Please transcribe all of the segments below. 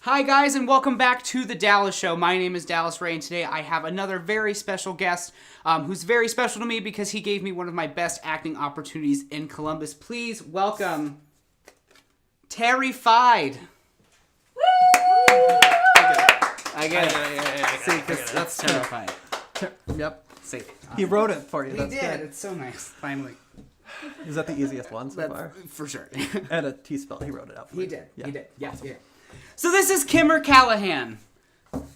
Hi guys, and welcome back to The Dallas Show. My name is Dallas Ray, and today I have another very special guest who's very special to me because he gave me one of my best acting opportunities in Columbus. Please welcome Terrified. I get it. See, because that's Terrified. Yep. See, He wrote it for you. he That's did. good. It's so nice. Finally. Is that the easiest one so far? For sure. And a T-spell. He wrote it out for He you. did. Yeah. He did. Yeah. Awesome. Yeah. So this is Kimmer Callahan.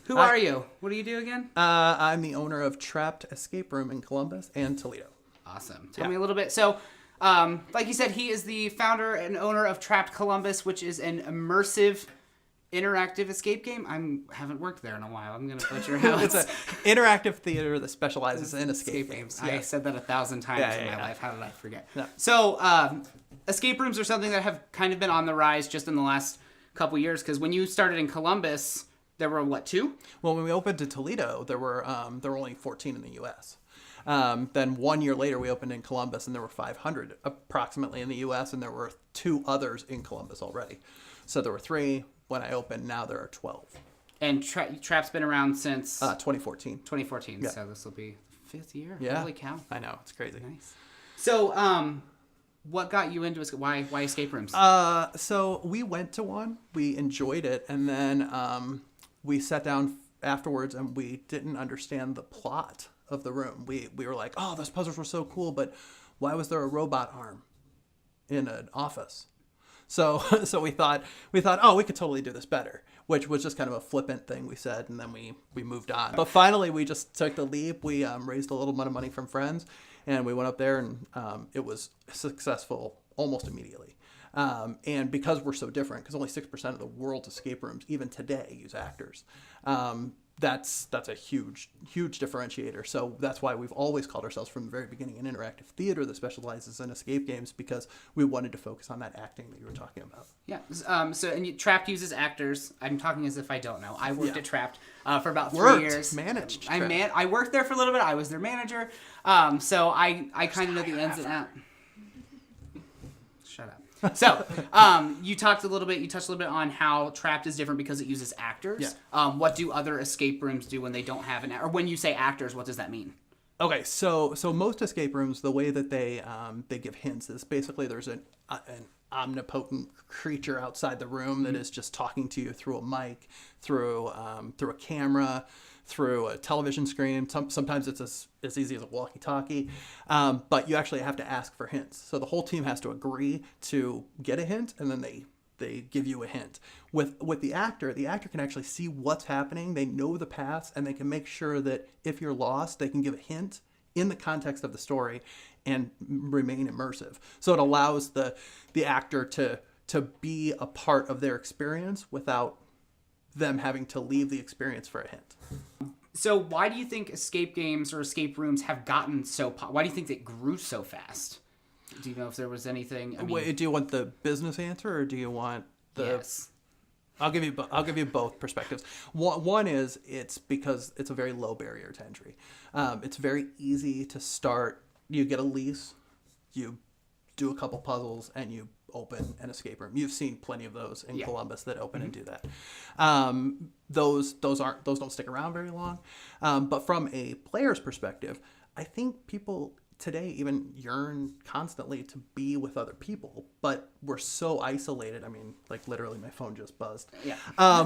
Who Hi. are you? What do you do again? I'm the owner of Trapped Escape Room in Columbus and Toledo. Awesome. Tell me a little bit. So, like you said, he is the founder and owner of Trapped Columbus, which is an immersive, interactive escape game. I haven't worked there in a while. I'm going to butcher how It's an interactive theater that specializes in escape games. I said that 1,000 times in my life. How did I forget? Yeah. So, escape rooms are something that have kind of been on the rise just in the last couple years, because when you started in Columbus, there were, what, 2? Well, when we opened to Toledo, there were only 14 in the U.S. Then 1 year later, we opened in Columbus, and there were 500 approximately in the U.S., and there were 2 others in Columbus already. So there were 3 when I opened. Now there are 12. And Trap's been around since 2014. 2014, Yeah. so this will be the 5th year. Yeah. Holy cow. I know. It's crazy. Nice. So, what got you into why escape rooms? So we went to one, we enjoyed it, and then we sat down afterwards and we didn't understand the plot of the room. We were like, oh, those puzzles were so cool, but why was there a robot arm in an office? So we thought, oh, we could totally do this better, which was just kind of a flippant thing we said, and then we moved on. But finally, we just took the leap. We raised a little bit of money from friends, and we went up there, and it was successful almost immediately. And because we're so different, because only 6% of the world's escape rooms, even today, use actors, that's a huge differentiator. So that's why we've always called ourselves from the very beginning an interactive theater that specializes in escape games, because we wanted to focus on that acting that you were talking about. Yeah. Trapped uses actors. I'm talking as if I don't know. I worked at Trapped for about 3 years. Managed. I worked there for a little bit. I was their manager. So I kind of know the ins and outs. Shut up. So, you touched a little bit on how Trapped is different because it uses actors. Yeah. What do other escape rooms do when they don't have or when you say actors, what does that mean? Okay, so most escape rooms, the way that they give hints is basically there's an omnipotent creature outside the room that is just talking to you through a mic, through a camera, through a television screen. Sometimes it's as easy as a walkie-talkie, but you actually have to ask for hints. So the whole team has to agree to get a hint, and then they give you a hint. With the actor can actually see what's happening. They know the paths, and they can make sure that if you're lost, they can give a hint in the context of the story and remain immersive. So it allows the actor to be a part of their experience without them having to leave the experience for a hint. So why do you think escape games or escape rooms have gotten why do you think they grew so fast? Do you know if there was anything? Wait, do you want the business answer, or do you want the... Yes. I'll give you both perspectives. One is it's because it's a very low barrier to entry. It's very easy to start. You get a lease, you do a couple puzzles, and you open an escape room. You've seen plenty of those in Columbus that open and do that. Those don't stick around very long. But from a player's perspective, I think people today even yearn constantly to be with other people, but we're so isolated. I mean, like literally my phone just buzzed. Yeah.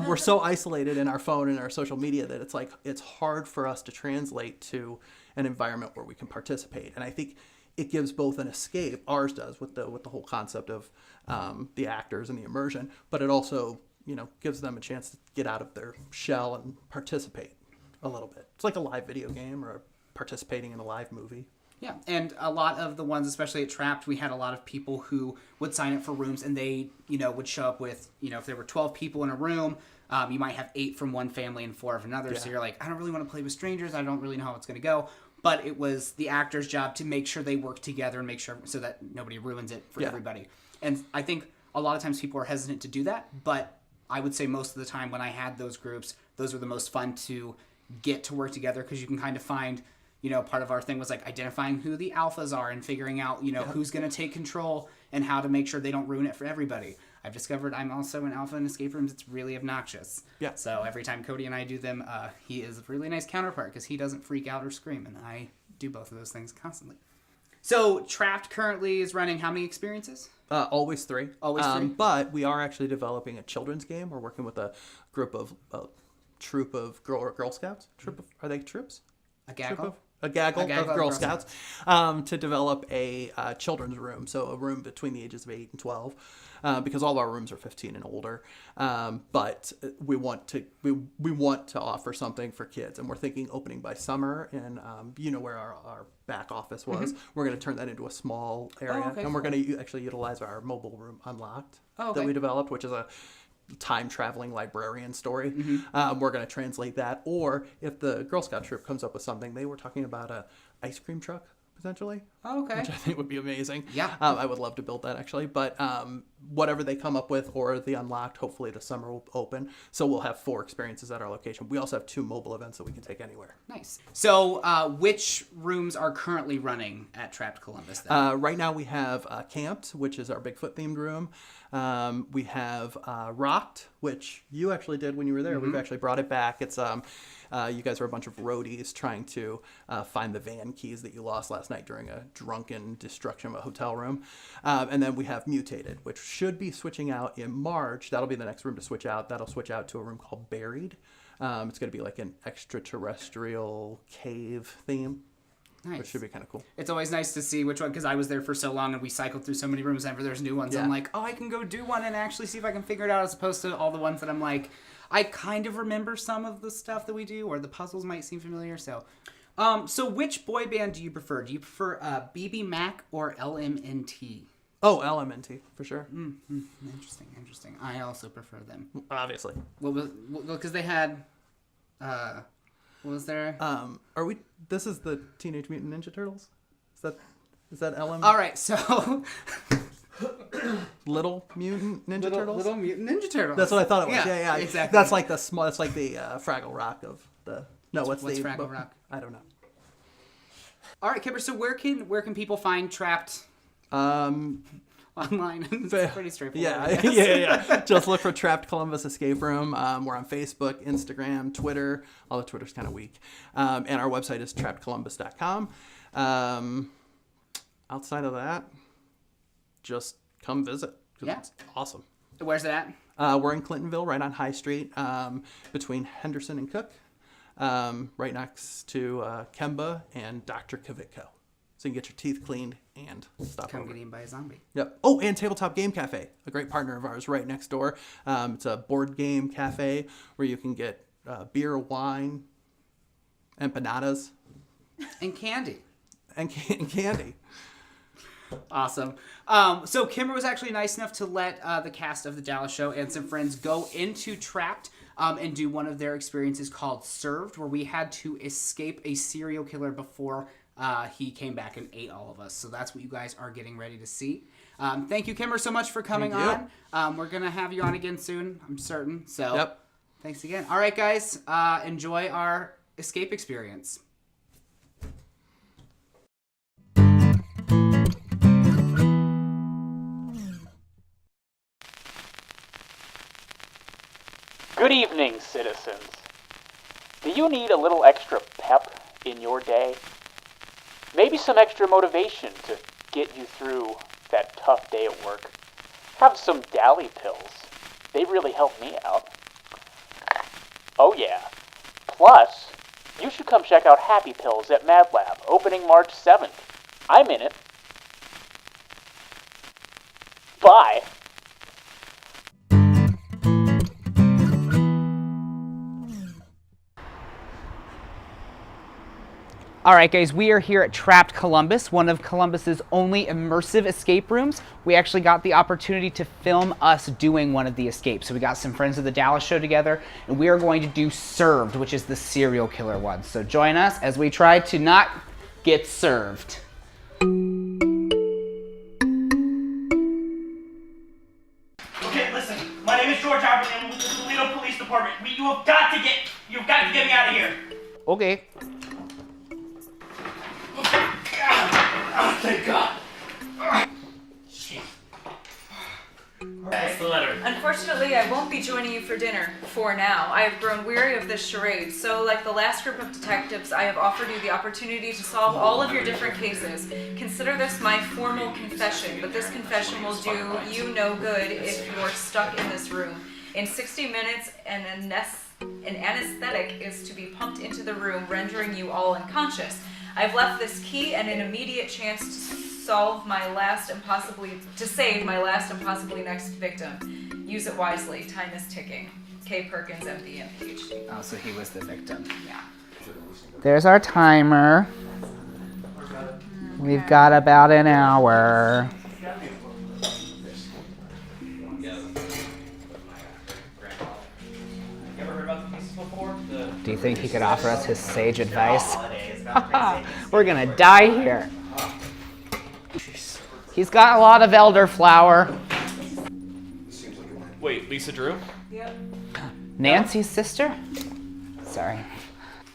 We're so isolated in our phone and our social media that it's hard for us to translate to an environment where we can participate. And I think it gives both an escape, ours does, with the whole concept of the actors and the immersion, but it also, gives them a chance to get out of their shell and participate a little bit. It's like a live video game or participating in a live movie. Yeah, and a lot of the ones, especially at Trapped, we had a lot of people who would sign up for rooms, and they, would show up with, if there were 12 people in a room, you might have 8 from one family and 4 of another. Yeah. So you're like, I don't really want to play with strangers. I don't really know how it's going to go. But it was the actor's job to make sure they work together and make sure so that nobody ruins it for everybody. And I think a lot of times people are hesitant to do that, but I would say most of the time when I had those groups, those were the most fun to get to work together, because you can kind of find, part of our thing was like identifying who the alphas are and figuring out, who's going to take control and how to make sure they don't ruin it for everybody. I've discovered I'm also an alpha in escape rooms. It's really obnoxious. Yeah. So every time Cody and I do them, he is a really nice counterpart because he doesn't freak out or scream, and I do both of those things constantly. So Trapped currently is running how many experiences? Always 3. Always 3. But we are actually developing a children's game. We're working with a troop of Girl Scouts. Are they troops? A gaggle? A gaggle of Girl Scouts to develop a children's room, so a room between the ages of 8 and 12, because all of our rooms are 15 and older. But we want to offer something for kids, and we're thinking opening by summer. And where our back office was, we're going to turn that into a small area, and we're going to actually utilize our mobile room Unlocked that we developed, which is a time traveling librarian story. We're going to translate that, or if the Girl Scout troop comes up with something, they were talking about a ice cream truck potentially, which I think would be amazing. I would love to build that actually, but whatever they come up with, or the Unlocked, hopefully the summer will open, so we'll have 4 experiences at our location. We also have 2 mobile events that we can take anywhere. Nice. So which rooms are currently running at Trapped Columbus then? Right now we have Camped, which is our Bigfoot themed room. We have Rocked, which you actually did when you were there. We've actually brought it back. It's you guys are a bunch of roadies trying to find the van keys that you lost last night during a drunken destruction of a hotel room. And then we have Mutated, which should be switching out in March. That'll be the next room to switch out. That'll switch out to a room called Buried. It's going to be like an extraterrestrial cave theme. Nice. Which should be kind of cool. It's always nice to see which one, because I was there for so long and we cycled through so many rooms. Whenever there's new ones, I'm like, oh, I can go do one and actually see if I can figure it out, as opposed to all the ones that I'm like, I kind of remember some of the stuff that we do, or the puzzles might seem familiar. So which boy band do you prefer? Do you prefer BB Mac or LMNT? Oh, LMNT, for sure. Interesting. I also prefer them. Obviously. Well, because they had... what was there? This is the Teenage Mutant Ninja Turtles? Is that LM? All right, so... Little Mutant Ninja Turtles? Little Mutant Ninja Turtles. That's what I thought it was. Yeah, exactly. That's like the Fraggle Rock of the... No, what's Fraggle Rock? I don't know. All right, Kimber, so where can people find Trapped? Online. It's pretty straightforward. Yeah. Just look for Trapped Columbus Escape Room. We're on Facebook, Instagram, Twitter. All the Twitter's kind of weak. And our website is trappedcolumbus.com. Outside of that, just come visit. Yeah. It's awesome. Where's it at? We're in Clintonville, right on High Street, between Henderson and Cook, right next to Kemba and Dr. Kavitko. So you can get your teeth cleaned and stop Come get eaten by a zombie. Yep. Oh, and Tabletop Game Cafe, a great partner of ours right next door. It's a board game cafe where you can get beer, wine, empanadas. And candy. And candy. Awesome. So Kimber was actually nice enough to let the cast of the Dallas show and some friends go into Trapped and do one of their experiences called Served, where we had to escape a serial killer before he came back and ate all of us. So that's what you guys are getting ready to see. Thank you, Kimber, so much for coming on. We're going to have you on again soon, I'm certain. So Thanks again. All right, guys. Enjoy our escape experience. Good evening, citizens. Do you need a little extra pep in your day? Maybe some extra motivation to get you through that tough day at work? Have some Dally pills. They really help me out. Oh yeah. Plus, you should come check out Happy Pills at Mad Lab, opening March 7th. I'm in it. Bye. All right, guys, we are here at Trapped Columbus, one of Columbus's only immersive escape rooms. We actually got the opportunity to film us doing one of the escapes. So we got some friends of the Dallas show together, and we are going to do Served, which is the serial killer one. So join us as we try to not get served. Okay, listen. My name is George Albert, and I'm with the Toledo Police Department. You've got to get me out of here. Okay. Oh, thank God. Shit. What's the letter? Unfortunately, I won't be joining you for dinner, for now. I have grown weary of this charade, so like the last group of detectives, I have offered you the opportunity to solve all of your different cases. Consider this my formal confession, but this confession will do you no good if you're stuck in this room. In 60 minutes, an anesthetic is to be pumped into the room, rendering you all unconscious. I've left this key and an immediate chance to save my last and possibly next victim. Use it wisely. Time is ticking. K. Perkins, MD, and PhD. Oh, so he was the victim. Yeah. There's our timer. We've got about an hour. Do you think he could offer us his sage advice? We're gonna die here. He's got a lot of elderflower. Wait, Lisa Drew? Yep. Nancy's sister? Sorry.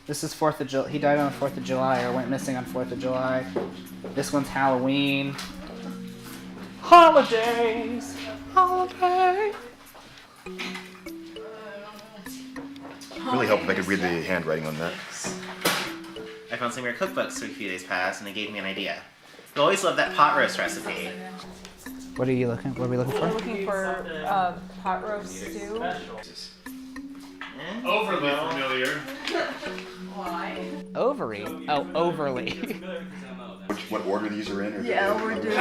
This is 4th of July. He died on the 4th of July or went missing on 4th of July. This one's Halloween. Holidays! Holiday! Really help if I could read the handwriting on that. I found some of your cookbooks a few days past, and it gave me an idea. You always love that pot roast recipe. What are we looking for? We're looking for pot roast stew. Overly familiar. Why? Ovary. Oh, overly. What order these are in? Or Yeah, we're doing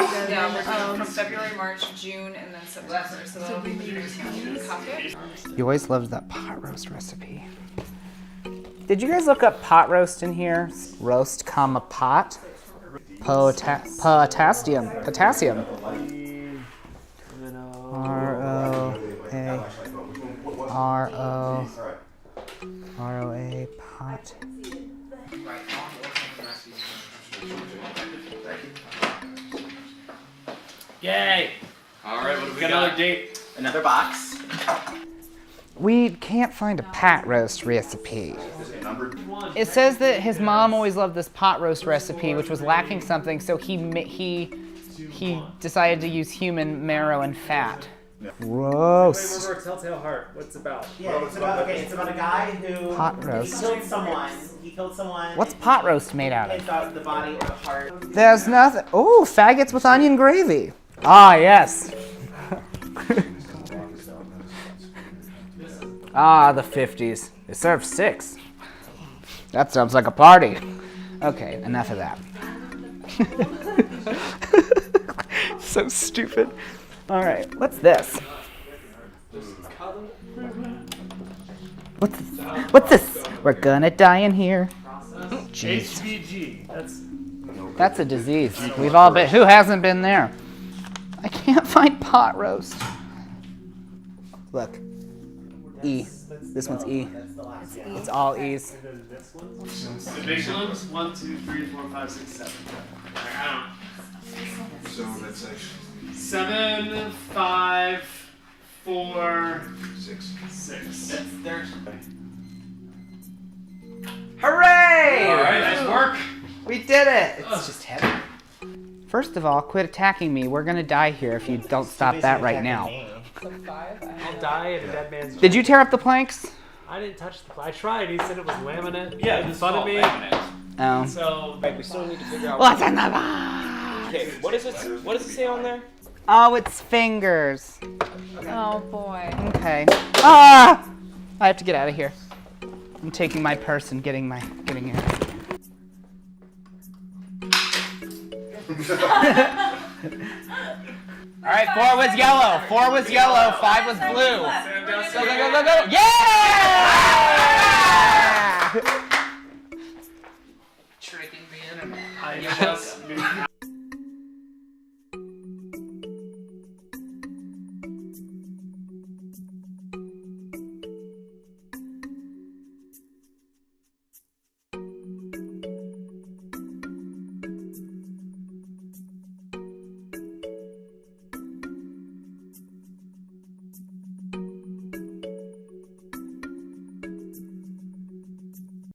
from February, March, June, and then September. So that'll be copy. You always loved that pot roast recipe. Did you guys look up pot roast in here? Roast, comma, pot. Potassium. R-O-A, pot. Yay! Alright, what do we got? Another date. Another box. We can't find a pot roast recipe. It says that his mom always loved this pot roast recipe, which was lacking something, so he decided to use human marrow and fat. Gross. Telltale Heart. What's it about? Yeah, it's about a guy who Pot roast. He killed someone. What's pot roast made out of? Out the body or the heart. There's nothing. Oh, faggots with onion gravy. Ah, yes. Ah, the 50s. They served 6. That sounds like a party. Okay, enough of that. So stupid. All right, what's this? What's this? We're gonna die in here. Jeez. HBG. That's a disease. We've all been. Who hasn't been there? I can't find pot roast. Look. E. This one's E. It's all E's. The big ones? 1, 2, 3, 4, 5, 6, 7. I don't. So that's actually 7, 5, 4, 6. 6. Hooray! Alright, nice work. We did it! It's just heavy. First of all, quit attacking me. We're gonna die here if you don't stop that right now. I'll die in a dead man's. Did you tear up the planks? I didn't touch the. I tried. He said it was laminate. Yeah, in it's front of all me. laminate. Oh. So, we still need to figure out. What's in the box? Okay, what does it say on there? Oh, it's fingers. Oh boy. Okay. Ah! I have to get out of here. I'm taking my purse and getting here. All right, 4 was yellow. 4 was yellow. 5 was blue. Go, go, go, go, go. Yeah! Tricking the internet. I just